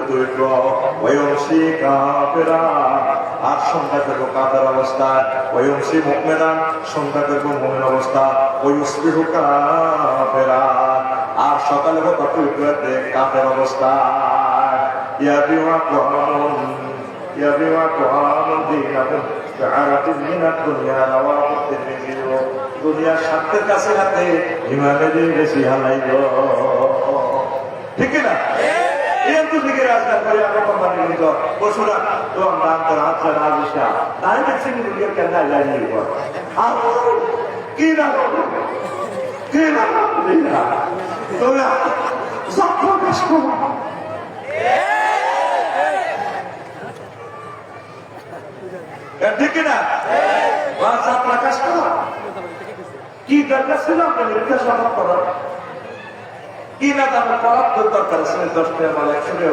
দরিদ্র ওয়ংশী কাফেরা আর সন্ধ্যা করবো কাফের অবস্থা ওয়ংশী মুমিনান সন্ধ্যা করবো মুমিন অবস্থা ওয়ুসবিহু কাফেরা আর সকালে হতো দরিদ্রতে কাফের অবস্থা ইয়াবিওয়া কুহামুন দীনাকুম বিআরাতিন মিনাদ দুনিয়া রাওয়াহু তিরমিজি দুনিয়ার স্বার্থের কাছে হাতে ইমানের বেশি হালাইল ঠিক না এই তো দিকে রাস্তা করে আমরা কোম্পানি নিত বসুরা তো আমরা তার হাত ছাড়া আসা তাই দেখছি দুনিয়ার কেন লাইন নিব আর কি না তুমি সব প্রকাশ করো ঠিক না প্রকাশ করো কি দরকার ছিল আপনার জিজ্ঞাসা করার কি না তার দরকার আছে 10 টাকা 100 টাকা